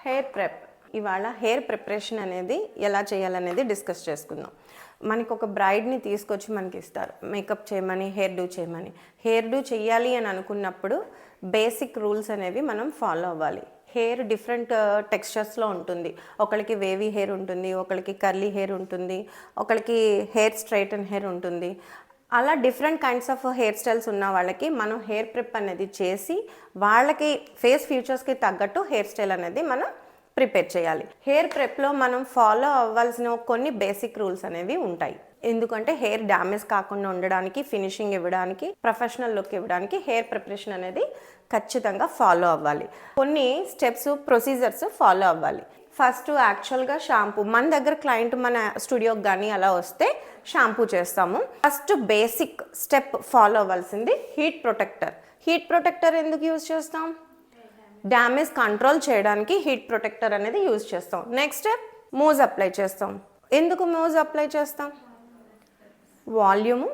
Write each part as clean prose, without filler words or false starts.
Hair prep. ఇవాళ hair preparation అనేది ఎలా చేయాలనేది డిస్కస్ చేసుకుందాం. మనకి ఒక బ్రైడ్ని తీసుకొచ్చి మనకి ఇస్తారు మేకప్ చేయమని, హెయిర్ డూ చేయమని. హెయిర్ డూ చేయాలి అని అనుకున్నప్పుడు బేసిక్ రూల్స్ అనేవి మనం ఫాలో అవ్వాలి. హెయిర్ డిఫరెంట్ టెక్స్చర్స్లో ఉంటుంది. ఒకరికి వేవీ హెయిర్ ఉంటుంది, ఒకరికి కర్లీ హెయిర్ ఉంటుంది, ఒకరికి హెయిర్ స్ట్రైటన్ హెయిర్ ఉంటుంది. అలా different kinds of hair styles ఉన్న వాళ్ళకి మనం హెయిర్ ప్రిప్ అనేది చేసి వాళ్ళకి ఫేస్ ఫ్యూచర్స్కి తగ్గట్టు హెయిర్ స్టైల్ అనేది మనం ప్రిపేర్ చేయాలి. హెయిర్ ప్రెప్లో మనం ఫాలో అవ్వాల్సిన కొన్ని బేసిక్ రూల్స్ అనేవి ఉంటాయి. ఎందుకంటే హెయిర్ డ్యామేజ్ కాకుండా ఉండడానికి, ఫినిషింగ్ ఇవ్వడానికి, ప్రొఫెషనల్ లుక్ ఇవ్వడానికి హెయిర్ ప్రిపరేషన్ అనేది ఖచ్చితంగా ఫాలో అవ్వాలి. కొన్ని స్టెప్స్, ప్రొసీజర్స్ ఫాలో అవ్వాలి. ఫస్ట్ యాక్చువల్గా షాంపూ, మన దగ్గర క్లయింట్ మన స్టూడియోకి కానీ అలా వస్తే షాంపూ చేస్తాము. ఫస్ట్ బేసిక్ స్టెప్ ఫాలో అవ్వాల్సింది హీట్ ప్రొటెక్టర్. హీట్ ప్రొటెక్టర్ ఎందుకు యూజ్ చేస్తాం? డ్యామేజ్ కంట్రోల్ చేయడానికి హీట్ ప్రొటెక్టర్ అనేది యూజ్ చేస్తాం. నెక్స్ట్ మోజ్ అప్లై చేస్తాం. ఎందుకు మోజ్ అప్లై చేస్తాం? వాల్యూమ్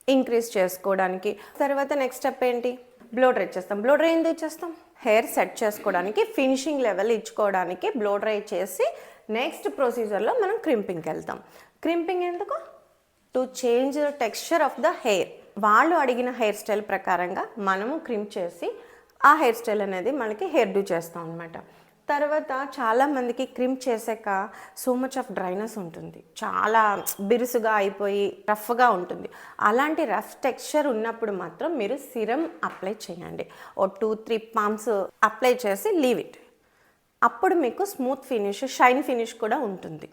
ఇంక్రీజ్ చేసుకోవడానికి. తర్వాత నెక్స్ట్ స్టెప్ ఏంటి? బ్లో డ్రై చేస్తాం. బ్లో డ్రై ఎందుకు చేస్తాం? హెయిర్ సెట్ చేసుకోవడానికి, ఫినిషింగ్ లెవెల్ ఇచ్చుకోవడానికి బ్లో డ్రై చేసి నెక్స్ట్ ప్రొసీజర్లో మనం క్రింపింగ్కి వెళ్తాం. క్రింపింగ్ ఎందుకు? To change the texture of the hair. వాళ్ళు అడిగిన హెయిర్ స్టైల్ ప్రకారంగా మనము క్రింప్ చేసి ఆ హెయిర్ స్టైల్ అనేది మనకి హెయిర్ డూ చేస్తాం అనమాట. తర్వాత చాలామందికి క్రింప్ చేసాక సో మచ్ ఆఫ్ డ్రైనెస్ ఉంటుంది, చాలా బిరుసుగా అయిపోయి రఫ్గా ఉంటుంది. అలాంటి రఫ్ టెక్స్చర్ ఉన్నప్పుడు మాత్రం మీరు సిరం అప్లై చేయండి. ఓ 2-3 పామ్స్ అప్లై చేసి లీవ్ ఇట్. అప్పుడు మీకు స్మూత్ ఫినిష్, షైన్ ఫినిష్ కూడా ఉంటుంది.